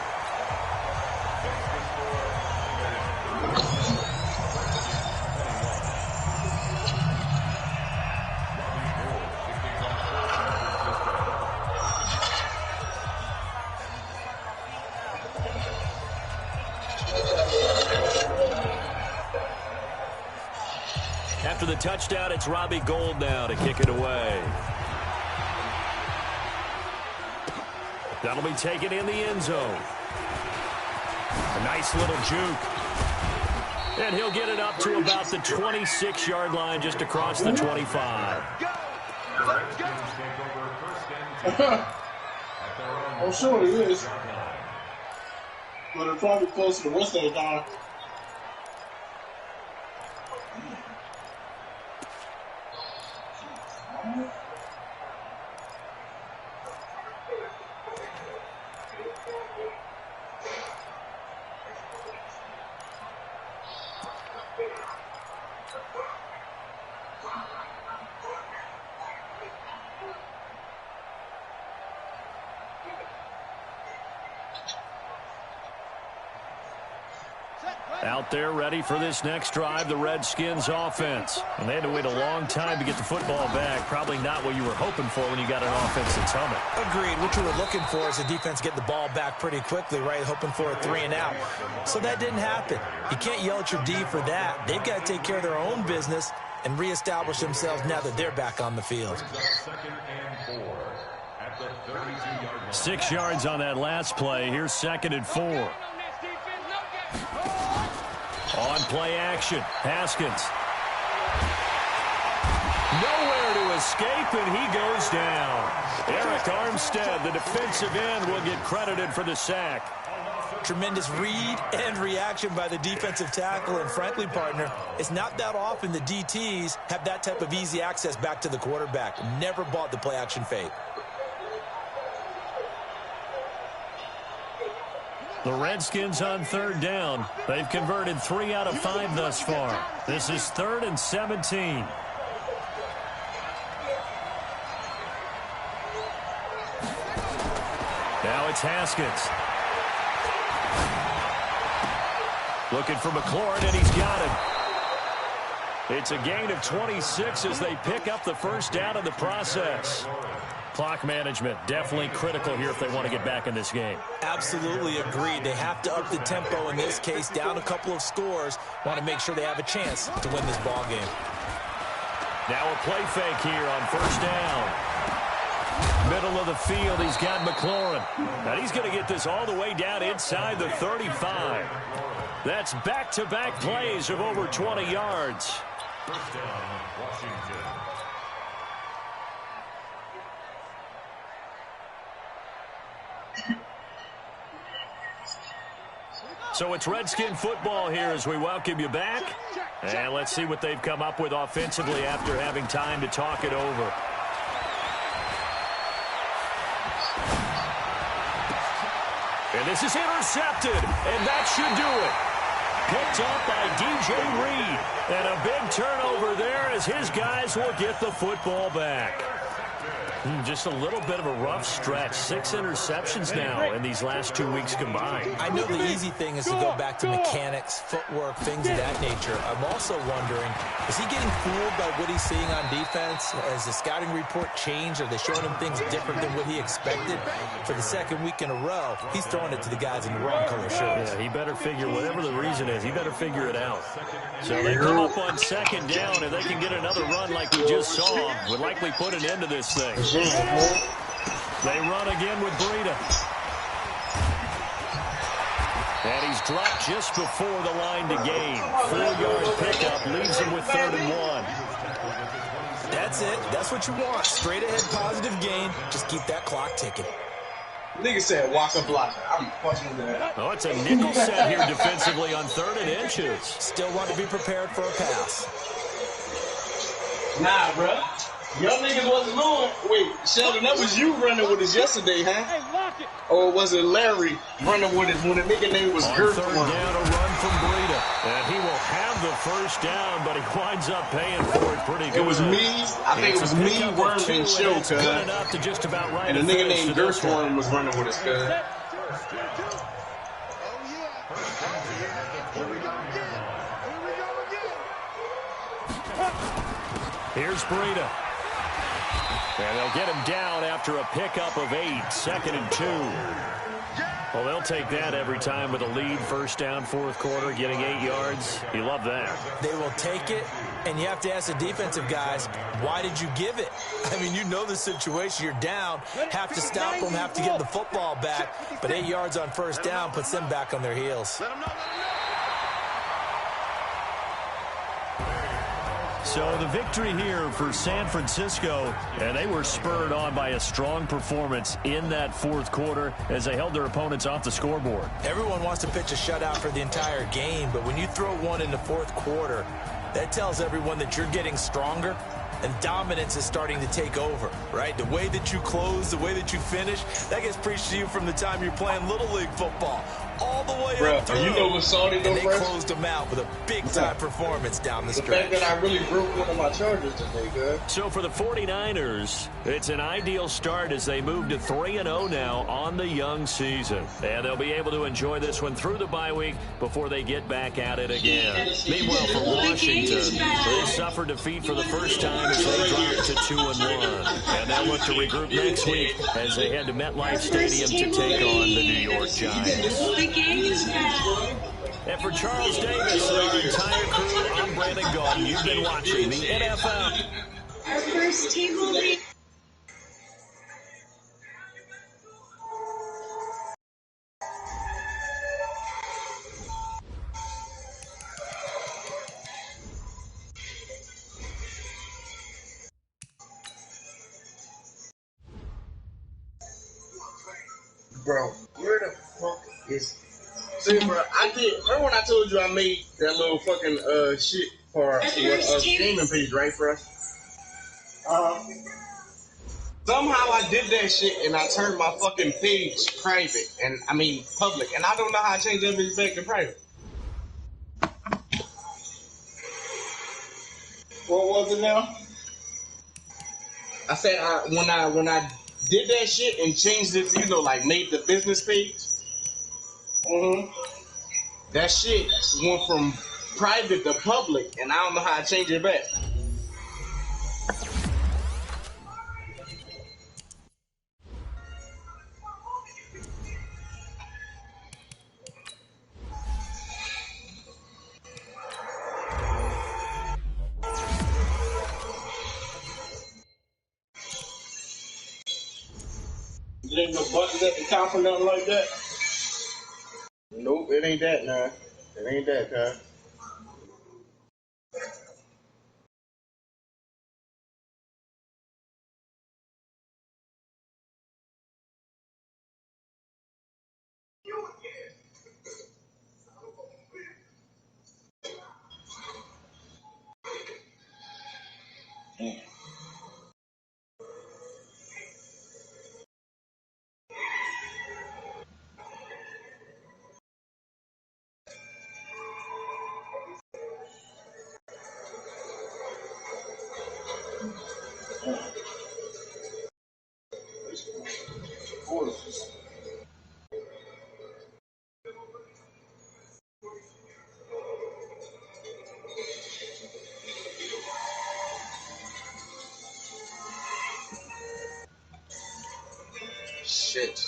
After the touchdown, it's Robbie Gould now to kick it away. That'll be taken in the end zone. A nice little juke. And he'll get it up to about the 26-yard line, just across the 25. I'm sure it is. But it's probably close to the rest of the time. Out there ready for this next drive, the Redskins offense. And they had to wait a long time to get the football back. Probably not what you were hoping for when you got an offense that's humming. Agreed. What you were looking for is the defense get the ball back pretty quickly, right? Hoping for a 3 and out. So that didn't happen. You can't yell at your D for that. They've got to take care of their own business and reestablish themselves now that they're back on the field. 6 yards on that last play. Here's 2nd and 4. On play action, Haskins. Nowhere to escape, and he goes down. Eric Armstead, the defensive end, will get credited for the sack. Tremendous read and reaction by the defensive tackle, and frankly, partner, it's not that often the DTs have that type of easy access back to the quarterback. Never bought the play action fake. The Redskins on 3rd down. They've converted 3 out of 5 thus far. This is 3rd and 17. Now it's Haskins. Looking for McLaurin, and he's got him. It's a gain of 26 as they pick up the first down in the process. Clock management, definitely critical here if they want to get back in this game. Absolutely agreed. They have to up the tempo in this case, down a couple of scores. Want to make sure they have a chance to win this ball game. Now a play fake here on 1st down. Middle of the field, he's got McLaurin. And he's going to get this all the way down inside the 35. That's back-to-back plays of over 20 yards. 1st down, Washington. So it's Redskin football here as we welcome you back. And let's see what they've come up with offensively after having time to talk it over. And this is intercepted, and that should do it. Picked up by DJ Reed. And a big turnover there as his guys will get the football back. Just a little bit of a rough stretch. 6 interceptions now in these last 2 weeks combined. I know the easy thing is to go back to mechanics, footwork, things of that nature. I'm also wondering, is he getting fooled by what he's seeing on defense? Has the scouting report changed? Are they showing him things different than what he expected? For the 2nd week in a row, he's throwing it to the guys in the wrong color shirts. Yeah, he better figure, whatever the reason is, he better figure it out. So they come up on 2nd down, and they can get another run like we just saw. Would likely put an end to this thing. They run again with Breida. And he's dropped just before the line to gain. 4-yard pickup leaves him with 3rd and 1. That's it. That's what you want. Straight ahead positive gain. Just keep that clock ticking. Nigga said walk up blocker. I'm fucking that. Oh, it's a nickel set here defensively on 3rd and inches. Still want to be prepared for a pass. Nah, bro. Y'all niggas wasn't knowing. Wait, Sheldon, that was you running with us yesterday, huh? Hey, lock it. Or was it Larry running with us when the nigga name was On Girth? 3rd down, a run from Breida. And he will have the 1st down, but he winds up paying for it pretty good. It was me. I think it was me, Worm, and Show, cuz. Good enough to just about right. And the nigga named Gershworm was running with us, cuz. Oh, yeah. Here we go again. Here we go again. Here's Breida. And they'll get him down after a pickup of 8, 2nd and 2. Well, they'll take that every time with a lead, 1st down, 4th quarter, getting 8 yards. You love that. They will take it, and you have to ask the defensive guys, why did you give it? I mean, you know the situation. You're down, have to stop them, have to get the football back, but 8 yards on 1st down puts them back on their heels. So the victory here for San Francisco, and they were spurred on by a strong performance in that 4th quarter as they held their opponents off the scoreboard. Everyone wants to pitch a shutout for the entire game, but when you throw one in the 4th quarter, that tells everyone that you're getting stronger and dominance is starting to take over, right? The way that you close, the way that you finish, that gets preached to you from the time you're playing Little League football all the way up through. You know what's salty though, and they bro? closed them out with a big-time performance down the The stretch. fact that I really broke one of my charges today, cuz. So for the 49ers, it's an ideal start as they move to 3-0 now on the young season. And they'll be able to enjoy this one through the bye week before they get back at it again. Meanwhile, for Washington, they suffered defeat for the first time as they dropped to 2-1. And they'll look to regroup next week as they head to MetLife Stadium to take on the New York Giants. And for Charles Davis and our entire crew, I'm Brandon Gaudin. You've been watching the NFL. Our first table read. Bro, where the fuck is... See, bro, remember when I told you I made that little fucking shit for a gaming page, right, bro? Somehow I did that shit and I turned my fucking page private, and I mean public, and I don't know how I changed that bitch back to private. What was it now? I said when I did that shit and changed it, you know, like made the business page. That shit went from private to public, and I don't know how to change it back. There ain't no buttons at the top or nothing like that. Nope, it ain't that, nah. It ain't that, huh? Shit.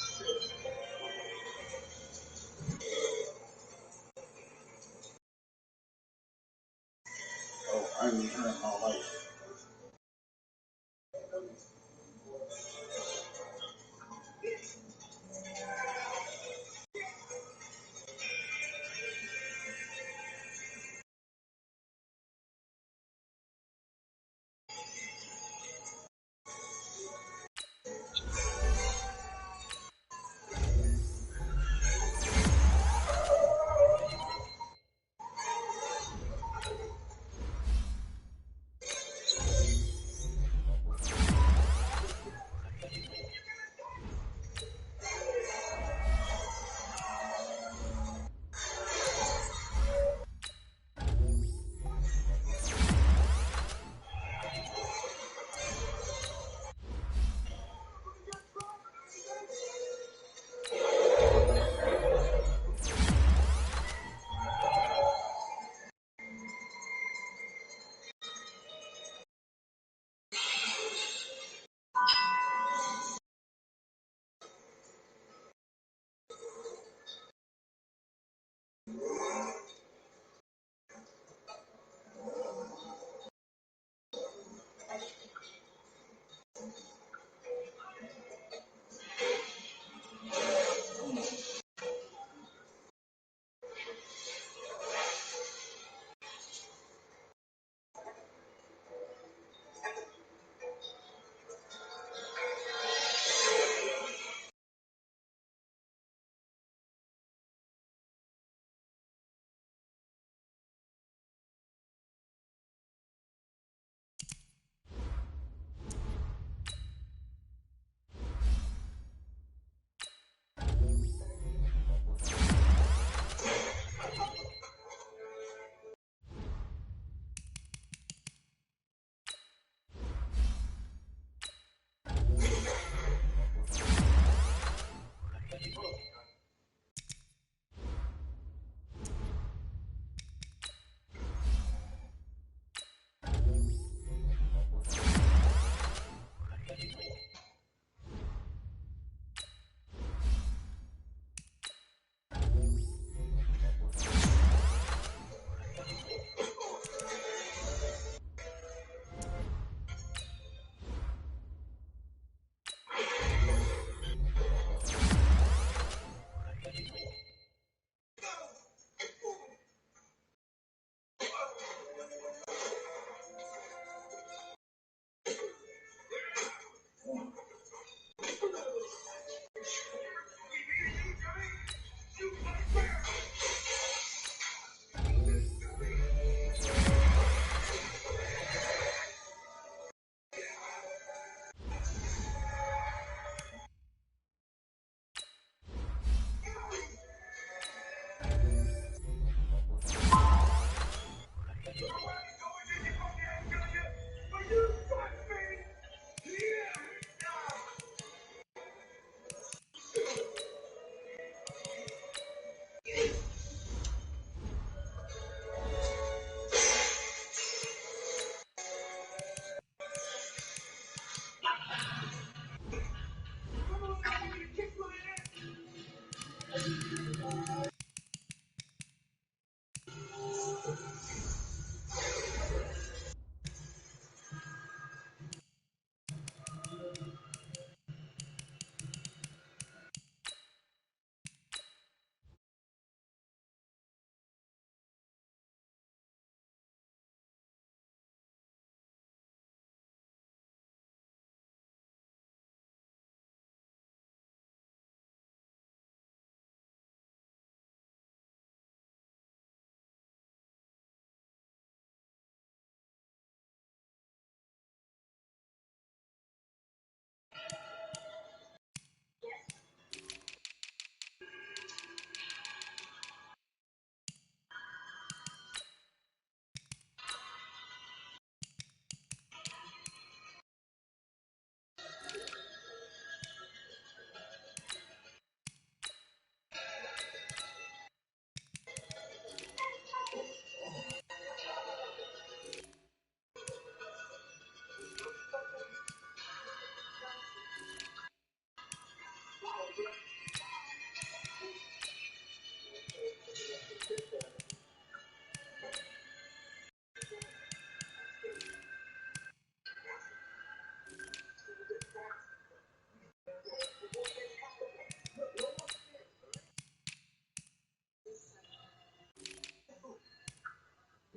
Oh, I didn't turn my light.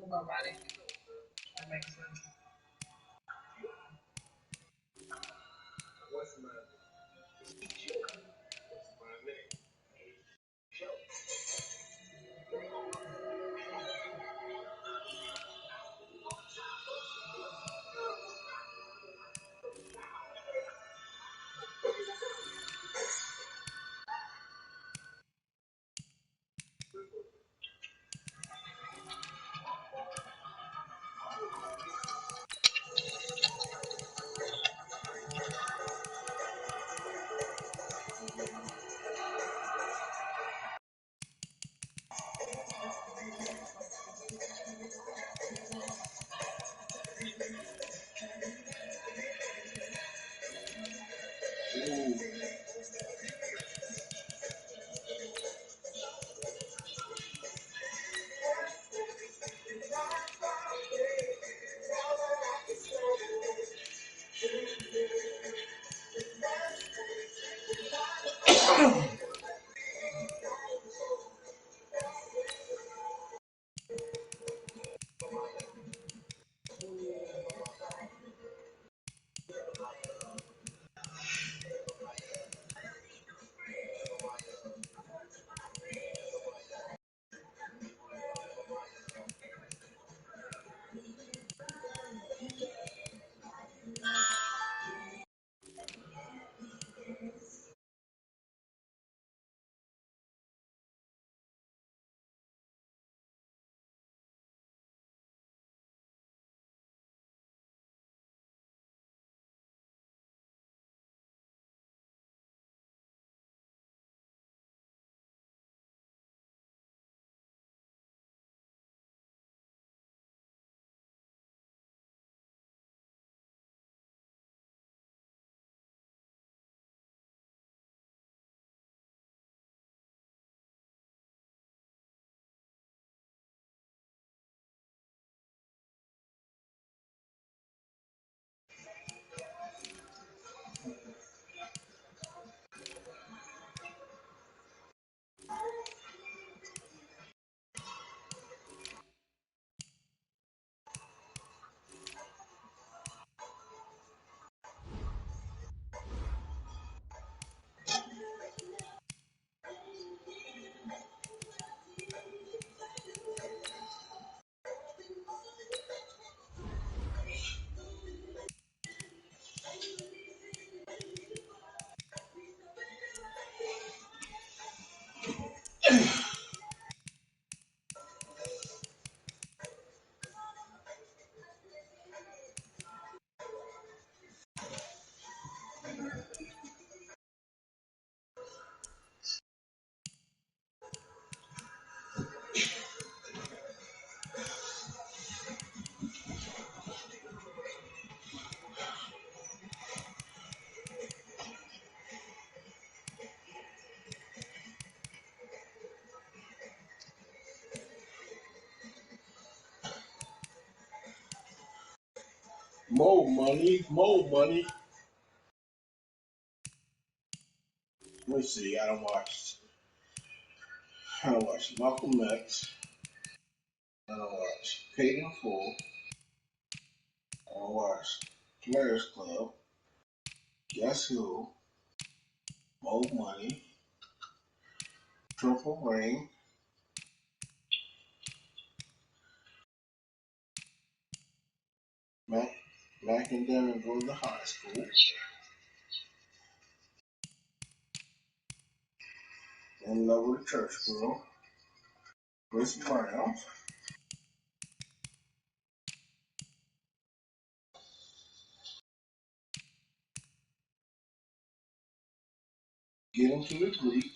my body. That makes sense. What's my name? More money, more money. Let me see. I don't watch Malcolm X. I don't watch Paid in Full. I don't watch Players Club. Guess Who? More Money. Triple Ring. Mac and Devin go to high school. In Love with a Church Girl. Chris Brown. Get Into the Greek.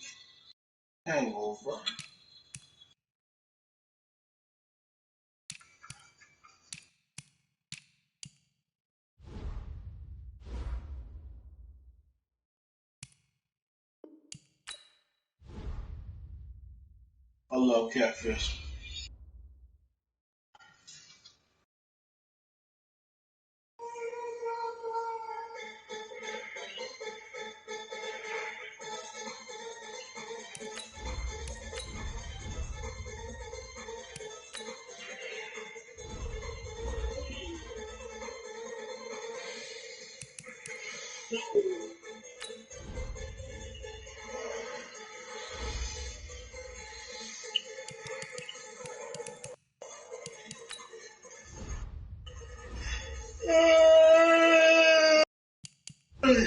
Hangover. I love Catfish.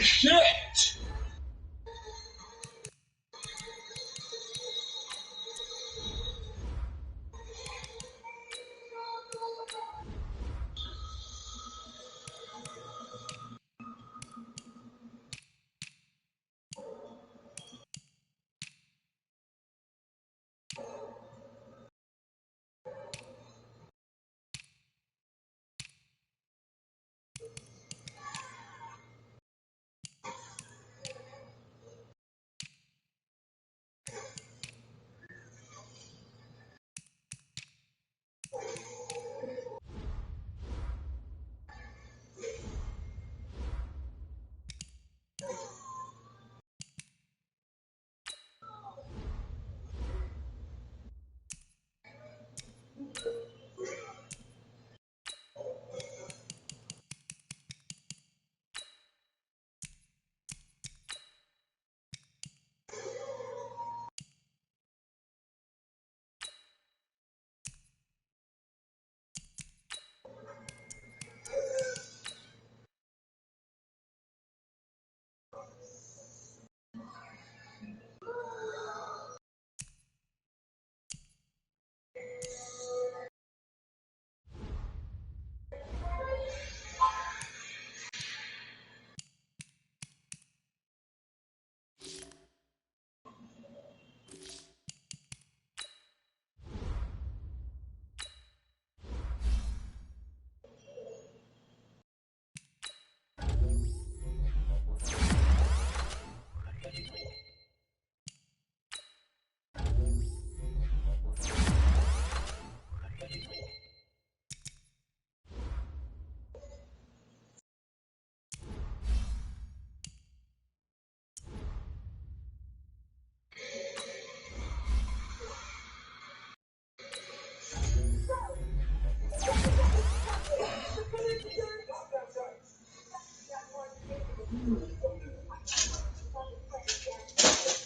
Shit!